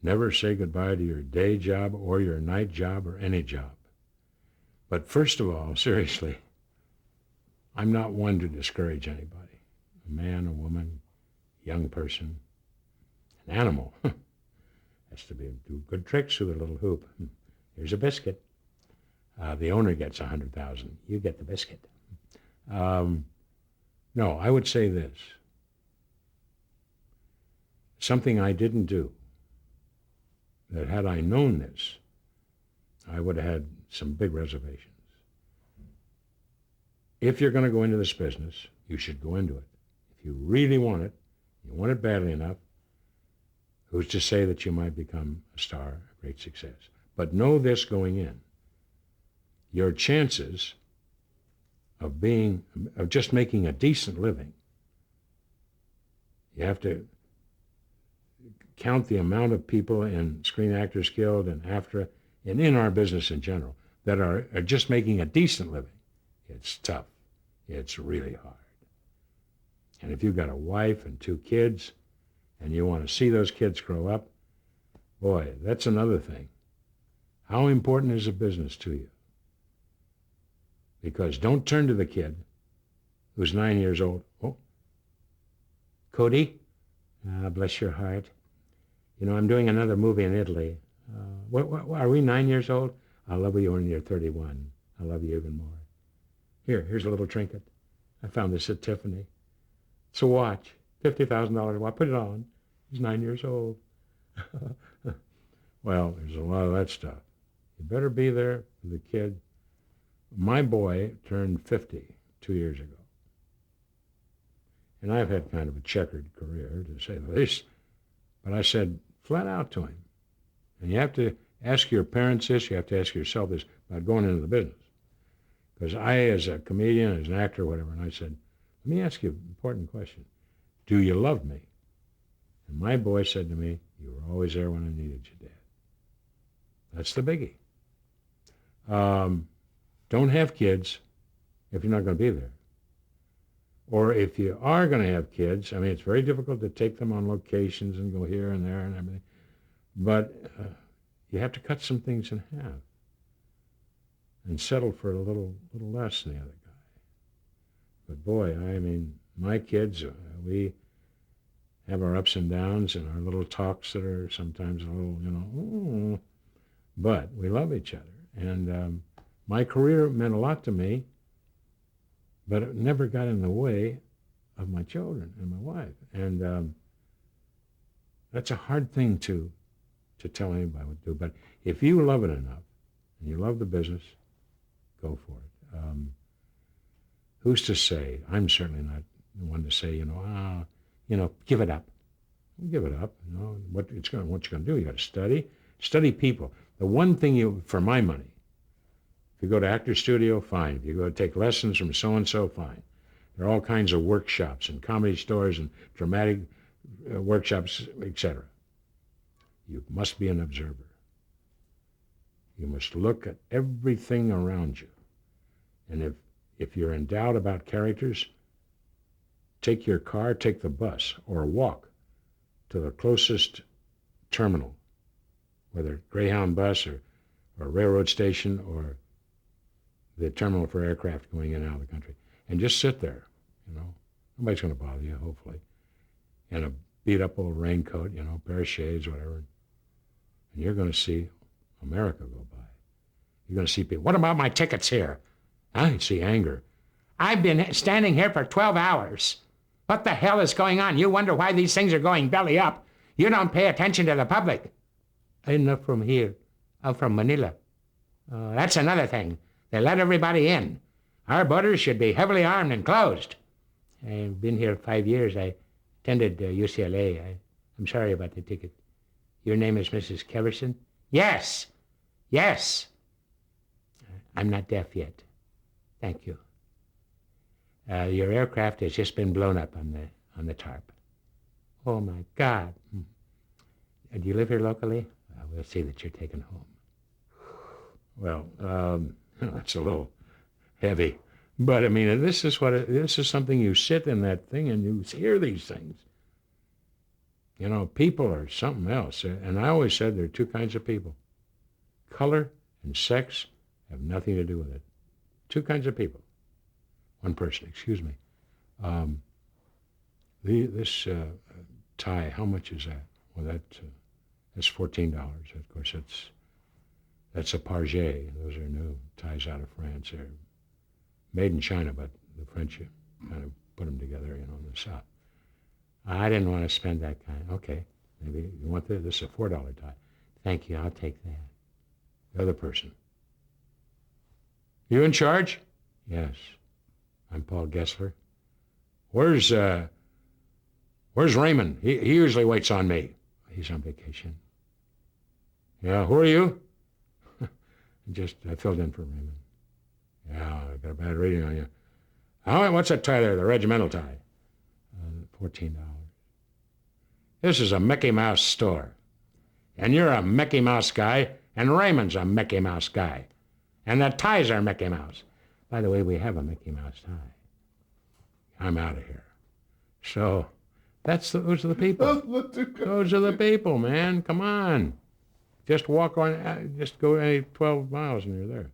Never say goodbye to your day job or your night job or any job. But first of all, seriously, I'm not one to discourage anybody. A man, a woman, young person, an animal has to do good tricks with a little hoop. Here's a biscuit. The owner gets 100,000. You get the biscuit. No, I would say this. Something I didn't do, that had I known this, I would have had some big reservations. If you're going to go into this business, you should go into it. If you really want it, you want it badly enough, who's to say that you might become a star, a great success? But know this going in. Your chances of just making a decent living, you have to count the amount of people in Screen Actors Guild and AFTRA and in our business in general that are just making a decent living. It's tough. It's really hard. And if you've got a wife and 2 kids and you want to see those kids grow up, boy, that's another thing. How important is a business to you? Because don't turn to the kid who's 9 years old. Oh, Cody, bless your heart. You know, I'm doing another movie in Italy. Are we 9 years old? I love you when you're 31. I love you even more. Here's a little trinket. I found this at Tiffany. It's a watch, $50,000 watch. Put it on. He's 9 years old. Well, there's a lot of that stuff. You better be there for the kid. My boy turned 50 2 years ago. And I've had kind of a checkered career, to say the least. But I said flat out to him, and you have to ask your parents this, you have to ask yourself this about going into the business. Because I, as a comedian, as an actor, whatever, and I said, let me ask you an important question. Do you love me? And my boy said to me, you were always there when I needed you, Dad. That's the biggie. Don't have kids if you're not going to be there. Or if you are going to have kids, I mean, it's very difficult to take them on locations and go here and there and everything. But you have to cut some things in half and settle for a little less than the other guy. But boy, I mean, my kids, we have our ups and downs and our little talks that are sometimes a little, but we love each other. And my career meant a lot to me, but it never got in the way of my children and my wife. And that's a hard thing to tell anybody what to do. But if you love it enough and you love the business, go for it. Who's to say? I'm certainly not the one to say, give it up. Give it up. What you're going to do? You got to study people. The one thing for my money, if you go to Actor Studio, fine. If you go to take lessons from so-and-so, fine. There are all kinds of workshops and comedy stores and dramatic workshops, etc. You must be an observer. You must look at everything around you. And if you're in doubt about characters, take your car, take the bus, or walk to the closest terminal, whether Greyhound bus or railroad station or the terminal for aircraft going in and out of the country, and just sit there, Nobody's going to bother you, hopefully. In a beat-up old raincoat, a pair of shades, whatever. And you're going to see America go by. You're going to see people, what about my tickets here? I see anger. I've been standing here for 12 hours. What the hell is going on? You wonder why these things are going belly up. You don't pay attention to the public. I'm not from here. I'm from Manila. That's another thing. They let everybody in. Our borders should be heavily armed and closed. I've been here 5 years. I attended UCLA. I'm sorry about the ticket. Your name is Mrs. Keverson? Yes. Yes. I'm not deaf yet. Thank you. Your aircraft has just been blown up on the tarp. Oh, my God. Do you live here locally? We'll see that you're taken home. Well, that's a little heavy. But, I mean, this is something you sit in that thing and you hear these things. You know, people are something else. And I always said there are two kinds of people. Color and sex have nothing to do with it. Two kinds of people. One person, excuse me. This tie, how much is that? Well, that's $14. Of course, that's a Parget. Those are new ties out of France. They're made in China, but the French kind of put them together, in the South. I didn't want to spend that kind. Okay, maybe you want this. This is a $4 tie. Thank you. I'll take that. The other person. You in charge? Yes. I'm Paul Gessler. Where's Raymond? He usually waits on me. He's on vacation. Yeah, who are you? I filled in for Raymond. Yeah, I got a bad reading on you. What's that tie there, the regimental tie? $14. This is a Mickey Mouse store. And you're a Mickey Mouse guy, and Raymond's a Mickey Mouse guy. And the ties are Mickey Mouse. By the way, we have a Mickey Mouse tie. I'm out of here. So, those are the people. Those are the people, man. Come on. Just walk on, just go 12 miles and you're there.